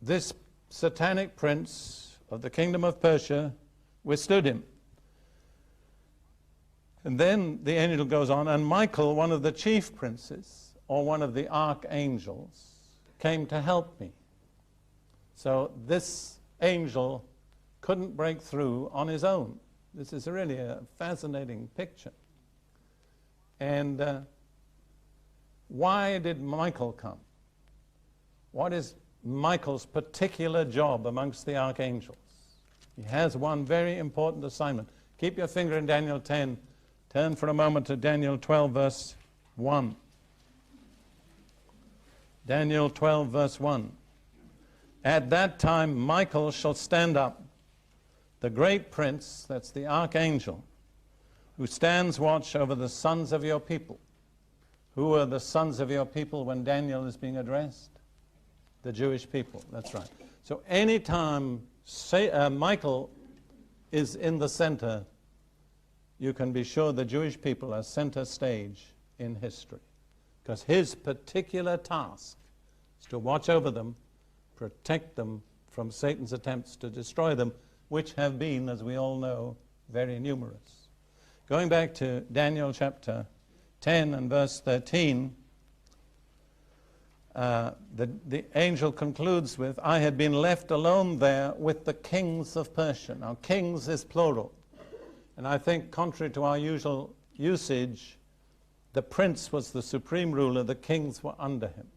this satanic prince of the kingdom of Persia withstood him. And then the angel goes on, and Michael, one of the chief princes, or one of the archangels, came to help me. So this angel couldn't break through on his own. This is really a fascinating picture. And why did Michael come? What is Michael's particular job amongst the archangels? He has one very important assignment. Keep your finger in Daniel 10. Turn for a moment to Daniel 12, verse 1. Daniel 12, verse 1. At that time Michael shall stand up, the great prince, that's the archangel, who stands watch over the sons of your people. Who are the sons of your people when Daniel is being addressed? The Jewish people, that's right. So anytime Michael is in the center, you can be sure the Jewish people are center stage in history, because his particular task is to watch over them, protect them from Satan's attempts to destroy them, which have been, as we all know, very numerous. Going back to Daniel chapter 10 and verse 13, the angel concludes with, I had been left alone there with the kings of Persia. Now, kings is plural. And I think, contrary to our usual usage, the prince was the supreme ruler, the kings were under him.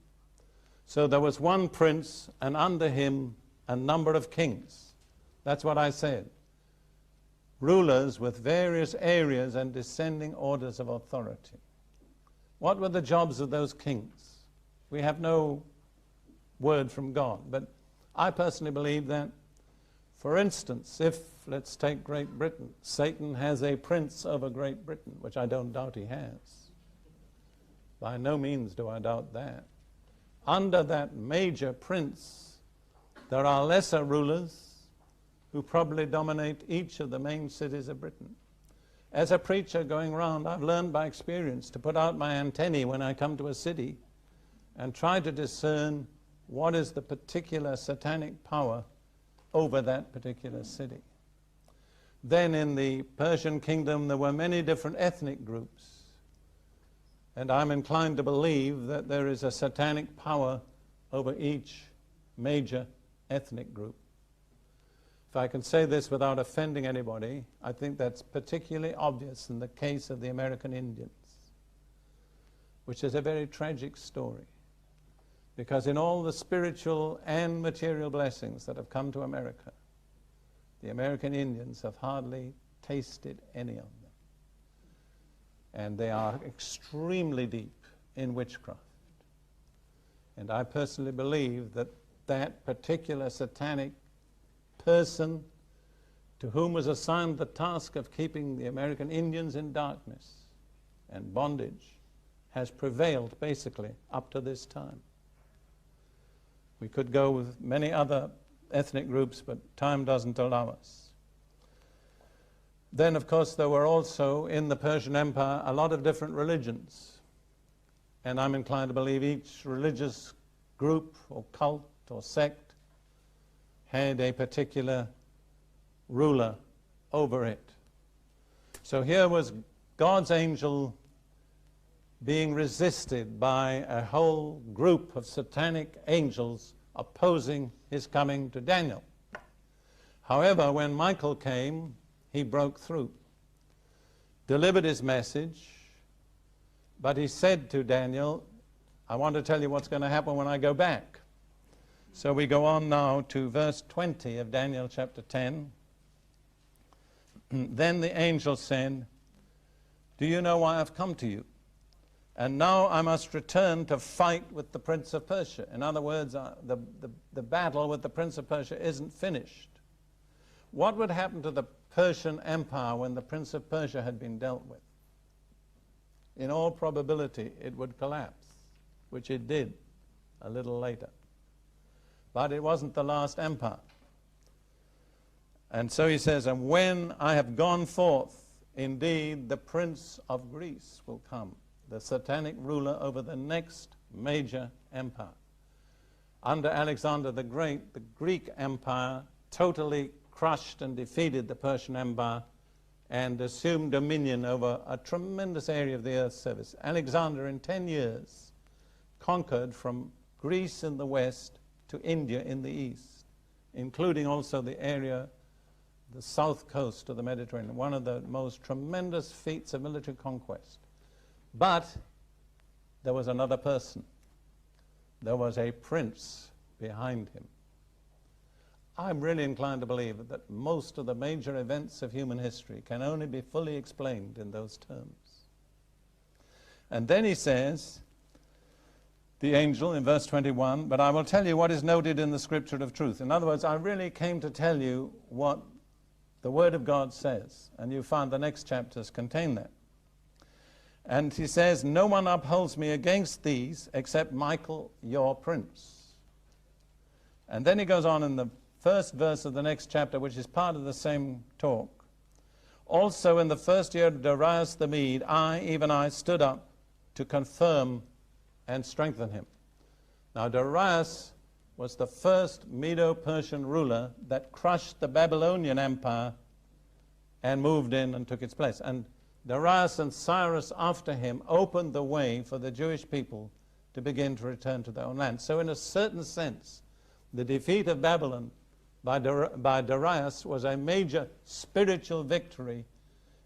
So there was one prince, and under him a number of kings. That's what I said. Rulers with various areas and descending orders of authority. What were the jobs of those kings? We have no word from God, but I personally believe that, for instance, if, let's take Great Britain, Satan has a prince over Great Britain, which I don't doubt he has. By no means do I doubt that. Under that major prince, there are lesser rulers who probably dominate each of the main cities of Britain. As a preacher going around, I've learned by experience to put out my antennae when I come to a city and try to discern what is the particular satanic power over that particular city. Then in the Persian kingdom, there were many different ethnic groups. And I'm inclined to believe that there is a satanic power over each major ethnic group. If I can say this without offending anybody, I think that's particularly obvious in the case of the American Indians, which is a very tragic story. Because in all the spiritual and material blessings that have come to America, the American Indians have hardly tasted any of them. And they are extremely deep in witchcraft. And I personally believe that that particular satanic person to whom was assigned the task of keeping the American Indians in darkness and bondage has prevailed basically up to this time. We could go with many other ethnic groups, but time doesn't allow us. Then, of course, there were also in the Persian Empire a lot of different religions. And I'm inclined to believe each religious group or cult or sect had a particular ruler over it. So here was God's angel being resisted by a whole group of satanic angels opposing his coming to Daniel. However, when Michael came, he broke through, delivered his message, but he said to Daniel, I want to tell you what's going to happen when I go back. So we go on now to verse 20 of Daniel chapter 10. Then the angel said, do you know why I've come to you? And now I must return to fight with the prince of Persia. In other words, the battle with the prince of Persia isn't finished. What would happen to the Persian Empire when the prince of Persia had been dealt with? In all probability, it would collapse, which it did a little later. But it wasn't the last empire. And so he says, and when I have gone forth, indeed the prince of Greece will come, the satanic ruler over the next major empire. Under Alexander the Great, the Greek Empire totally crushed and defeated the Persian Empire and assumed dominion over a tremendous area of the earth's surface. Alexander, in 10 years, conquered from Greece in the west to India in the east, including also the area, the south coast of the Mediterranean, one of the most tremendous feats of military conquest. But there was another person. There was a prince behind him. I'm really inclined to believe that most of the major events of human history can only be fully explained in those terms. And then he says, the angel in verse 21, but I will tell you what is noted in the scripture of truth. In other words, I really came to tell you what the Word of God says, and you find the next chapters contain that. And he says, no one upholds me against these except Michael, your prince. And then he goes on in the first verse of the next chapter, which is part of the same talk. Also in the first year of Darius the Mede, even I, stood up to confirm and strengthen him. Now Darius was the first Medo-Persian ruler that crushed the Babylonian Empire and moved in and took its place. And Darius and Cyrus after him opened the way for the Jewish people to begin to return to their own land. So in a certain sense, the defeat of Babylon by Darius was a major spiritual victory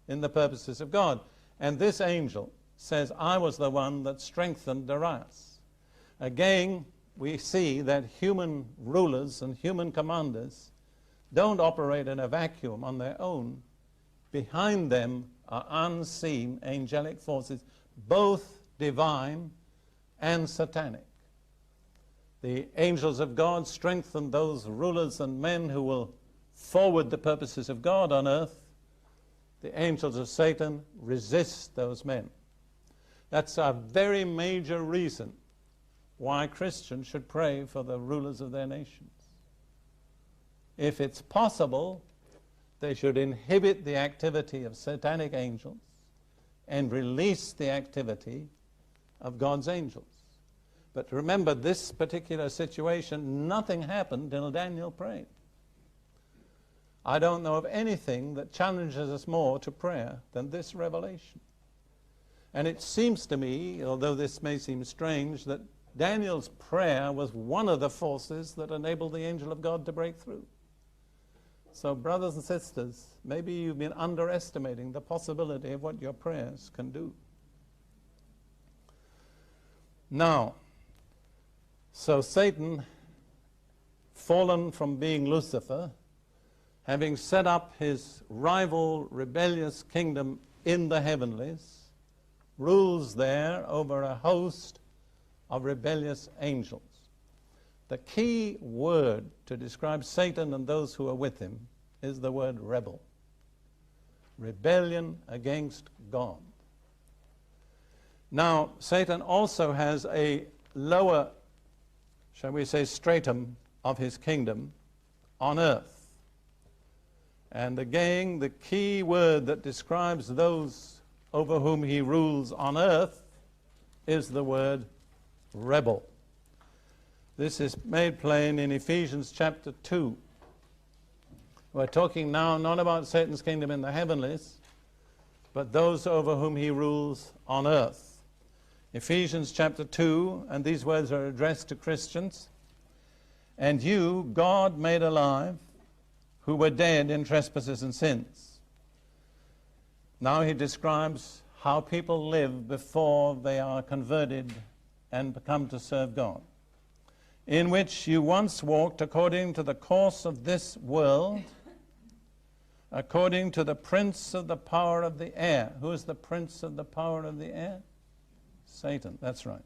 in the purposes of God. And this angel says, I was the one that strengthened Darius. Again, we see that human rulers and human commanders don't operate in a vacuum on their own. Behind them are unseen angelic forces, both divine and satanic. The angels of God strengthen those rulers and men who will forward the purposes of God on earth. The angels of Satan resist those men. That's a very major reason why Christians should pray for the rulers of their nations. If it's possible, they should inhibit the activity of satanic angels and release the activity of God's angels. But remember, this particular situation, nothing happened till Daniel prayed. I don't know of anything that challenges us more to prayer than this revelation. And it seems to me, although this may seem strange, that Daniel's prayer was one of the forces that enabled the angel of God to break through. So brothers and sisters, maybe you've been underestimating the possibility of what your prayers can do. Now, so Satan, fallen from being Lucifer, having set up his rival rebellious kingdom in the heavenlies, rules there over a host of rebellious angels. The key word to describe Satan and those who are with him is the word rebel. Rebellion against God. Now, Satan also has a lower, shall we say, stratum of his kingdom on earth. And again, the key word that describes those over whom he rules on earth is the word rebel. This is made plain in Ephesians chapter 2. We're talking now not about Satan's kingdom in the heavenlies, but those over whom he rules on earth. Ephesians chapter 2, and these words are addressed to Christians. And you, God made alive, who were dead in trespasses and sins. Now he describes how people live before they are converted and come to serve God. In which you once walked according to the course of this world, according to the prince of the power of the air. Who is the prince of the power of the air? Satan, that's right.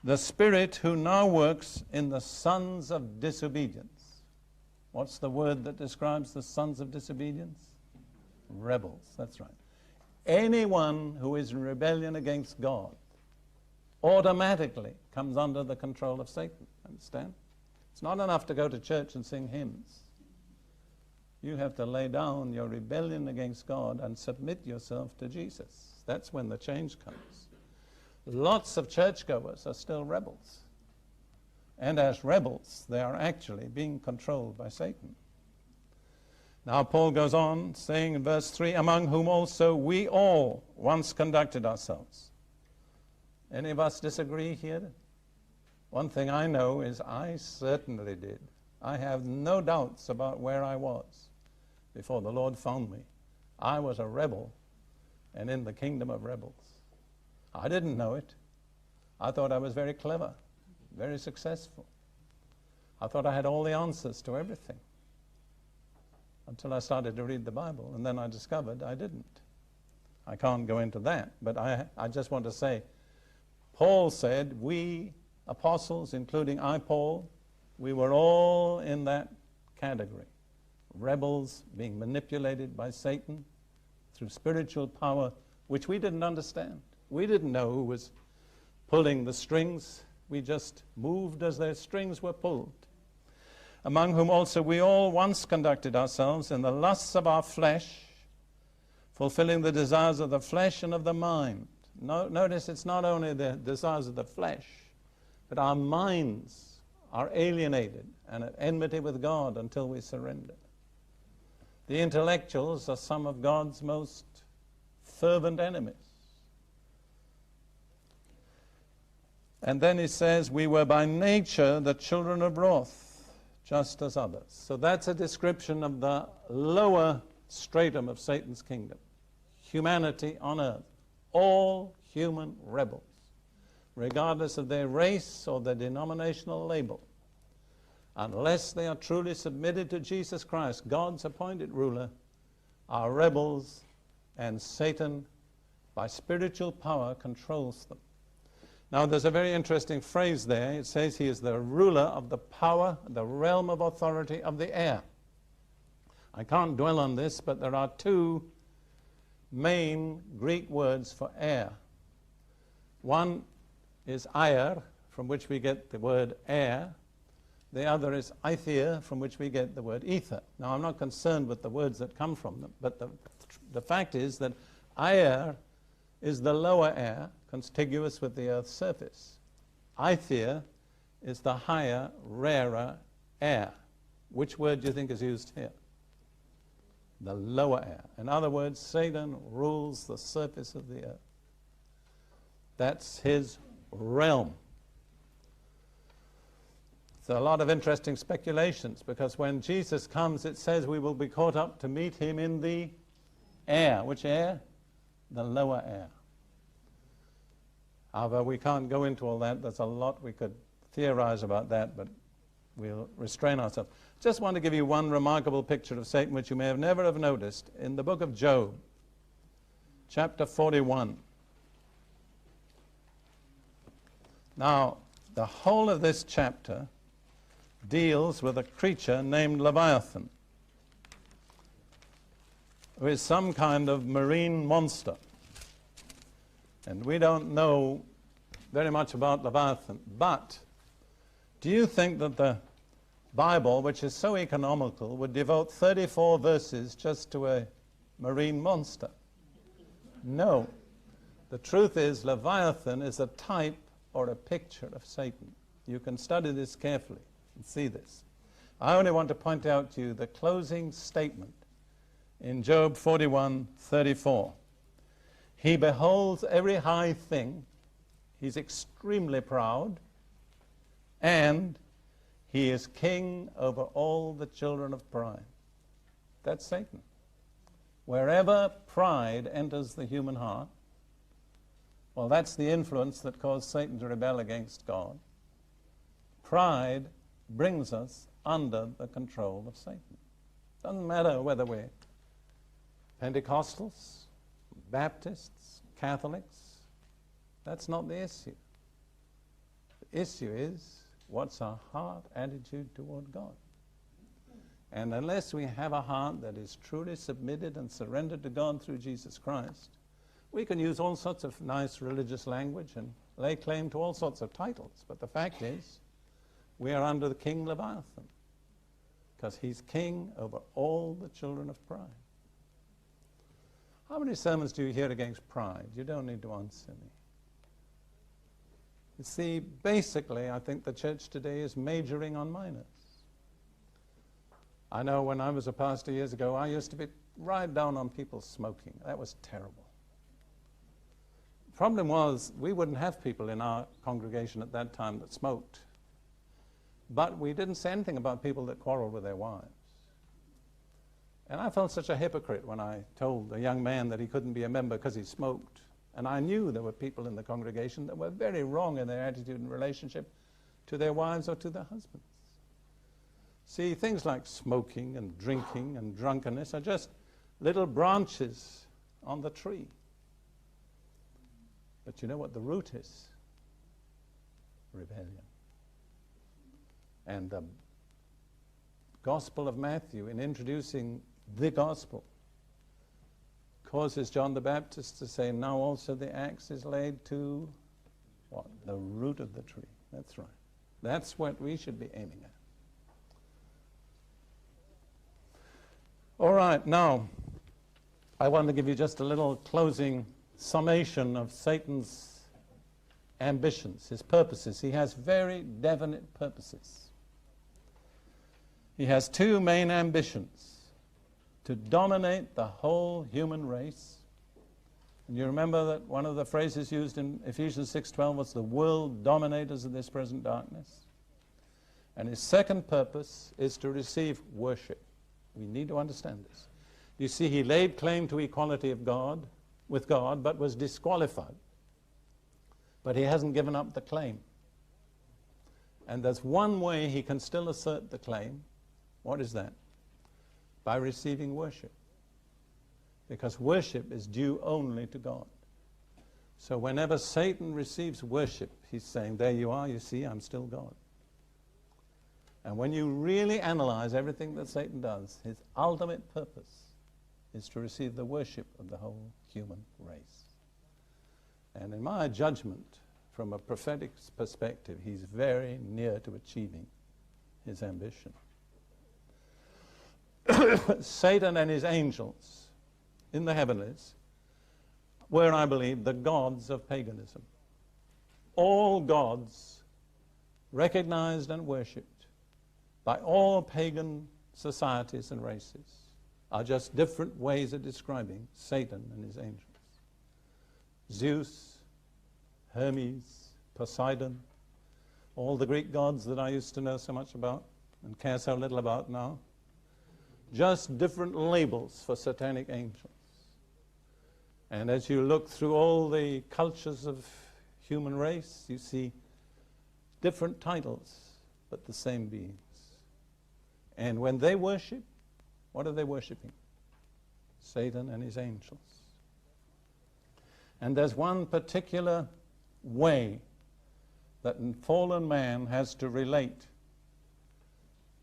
The spirit who now works in the sons of disobedience. What's the word that describes the sons of disobedience? Rebels, that's right. Anyone who is in rebellion against God automatically comes under the control of Satan. Understand? It's not enough to go to church and sing hymns. You have to lay down your rebellion against God and submit yourself to Jesus. That's when the change comes. Lots of churchgoers are still rebels. And as rebels, they are actually being controlled by Satan. Now Paul goes on saying in verse 3, among whom also we all once conducted ourselves. Any of us disagree here? One thing I know is I certainly did. I have no doubts about where I was before the Lord found me. I was a rebel and in the kingdom of rebels. I didn't know it. I thought I was very clever, very successful. I thought I had all the answers to everything until I started to read the Bible, and then I discovered I didn't. I can't go into that, but I just want to say, Paul said we apostles, including I, Paul, we were all in that category. Rebels being manipulated by Satan through spiritual power, which we didn't understand. We didn't know who was pulling the strings. We just moved as their strings were pulled. Among whom also we all once conducted ourselves in the lusts of our flesh, fulfilling the desires of the flesh and of the mind. Notice it's not only the desires of the flesh, but our minds are alienated and at enmity with God until we surrender. The intellectuals are some of God's most fervent enemies. And then he says, we were by nature the children of wrath, just as others. So that's a description of the lower stratum of Satan's kingdom. Humanity on earth. All human rebels, regardless of their race or their denominational label. Unless they are truly submitted to Jesus Christ, God's appointed ruler, are rebels, and Satan, by spiritual power, controls them. Now, there's a very interesting phrase there. It says he is the ruler of the power, the realm of authority of the air. I can't dwell on this, but there are two main Greek words for air. One is air, from which we get the word air. The other is aether, from which we get the word ether. Now, I'm not concerned with the words that come from them, but the fact is that air is the lower air, contiguous with the Earth's surface. Aether is the higher, rarer air. Which word do you think is used here? The lower air. In other words, Satan rules the surface of the earth. That's his realm. There are a lot of interesting speculations, because when Jesus comes, it says we will be caught up to meet him in the air. Which air? The lower air. However, we can't go into all that. There's a lot we could theorize about that, but we'll restrain ourselves. Just want to give you one remarkable picture of Satan, which you may have never have noticed, in the book of Job, chapter 41. Now, the whole of this chapter deals with a creature named Leviathan, who is some kind of marine monster. And we don't know very much about Leviathan, but do you think that the Bible, which is so economical, would devote 34 verses just to a marine monster? No. The truth is, Leviathan is a type or a picture of Satan. You can study this carefully and see this. I only want to point out to you the closing statement in Job 41:34. He beholds every high thing. He's extremely proud, and he is king over all the children of pride. That's Satan. Wherever pride enters the human heart, well, that's the influence that caused Satan to rebel against God. Pride brings us under the control of Satan. Doesn't matter whether we're Pentecostals, Baptists, Catholics. That's not the issue. The issue is, what's our heart attitude toward God? And unless we have a heart that is truly submitted and surrendered to God through Jesus Christ, we can use all sorts of nice religious language and lay claim to all sorts of titles. But the fact is, we are under the King Leviathan, because he's king over all the children of pride. How many sermons do you hear against pride? You don't need to answer me. You see, basically, I think the church today is majoring on minors. I know when I was a pastor years ago, I used to be right down on people smoking. That was terrible. The problem was, we wouldn't have people in our congregation at that time that smoked. But we didn't say anything about people that quarreled with their wives. And I felt such a hypocrite when I told a young man that he couldn't be a member because he smoked. And I knew there were people in the congregation that were very wrong in their attitude and relationship to their wives or to their husbands. See, things like smoking and drinking and drunkenness are just little branches on the tree. But you know what the root is? Rebellion. And the Gospel of Matthew, in introducing the gospel, causes John the Baptist to say, now also the axe is laid to what? The root of the tree. That's right. That's what we should be aiming at. All right, now, I want to give you just a little closing summation of Satan's ambitions, his purposes. He has very definite purposes. He has two main ambitions: to dominate the whole human race. And you remember that one of the phrases used in Ephesians 6:12 was the world dominators of this present darkness. And his second purpose is to receive worship. We need to understand this. You see, he laid claim to equality of God, with God, but was disqualified. But he hasn't given up the claim. And there's one way he can still assert the claim. What is that? By receiving worship. Because worship is due only to God. So whenever Satan receives worship, he's saying, there you are, you see, I'm still God. And when you really analyze everything that Satan does, his ultimate purpose is to receive the worship of the whole human race. And in my judgment, from a prophetic perspective, he's very near to achieving his ambition. Satan and his angels in the heavenlies were, I believe, the gods of paganism. All gods recognized and worshipped by all pagan societies and races are just different ways of describing Satan and his angels. Zeus, Hermes, Poseidon, all the Greek gods that I used to know so much about and care so little about now, just different labels for satanic angels. And as you look through all the cultures of human race, you see different titles, but the same beings. And when they worship, what are they worshiping? Satan and his angels. And there's one particular way that fallen man has to relate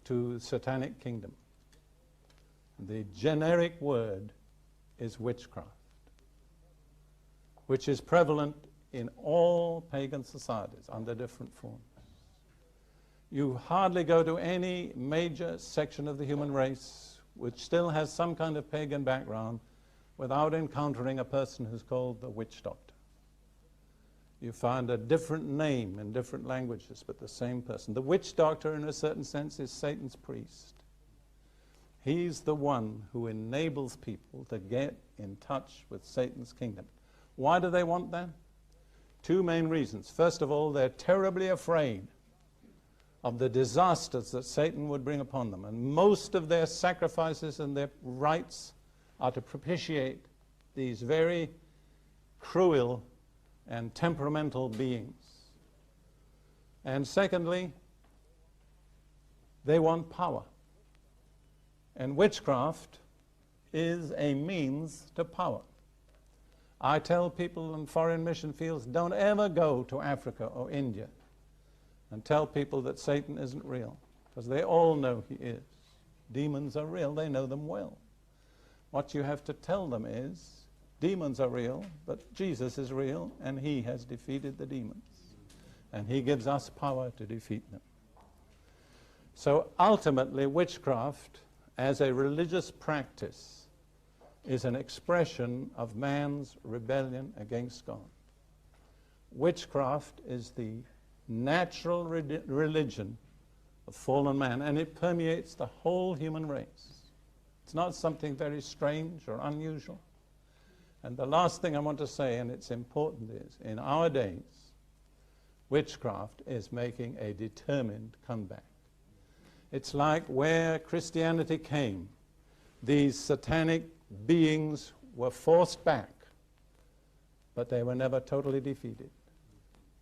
to the satanic kingdom. The generic word is witchcraft, which is prevalent in all pagan societies under different forms. You hardly go to any major section of the human race which still has some kind of pagan background without encountering a person who's called the witch doctor. You find a different name in different languages, but the same person. The witch doctor, in a certain sense, is Satan's priest. He's the one who enables people to get in touch with Satan's kingdom. Why do they want that? Two main reasons. First of all, they're terribly afraid of the disasters that Satan would bring upon them. And most of their sacrifices and their rites are to propitiate these very cruel and temperamental beings. And secondly, they want power. And witchcraft is a means to power. I tell people in foreign mission fields, don't ever go to Africa or India and tell people that Satan isn't real, because they all know he is. Demons are real, they know them well. What you have to tell them is, demons are real, but Jesus is real, and he has defeated the demons. And he gives us power to defeat them. So ultimately, witchcraft, as a religious practice, is an expression of man's rebellion against God. Witchcraft is the natural religion of fallen man, and it permeates the whole human race. It's not something very strange or unusual. And the last thing I want to say, and it's important, is in our days, witchcraft is making a determined comeback. It's like where Christianity came, these satanic beings were forced back, but they were never totally defeated.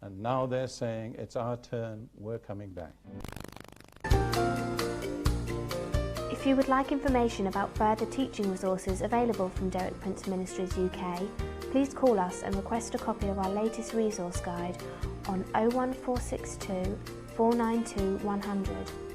And now they're saying, it's our turn, we're coming back. If you would like information about further teaching resources available from Derek Prince Ministries UK, please call us and request a copy of our latest resource guide on 01462 492 100.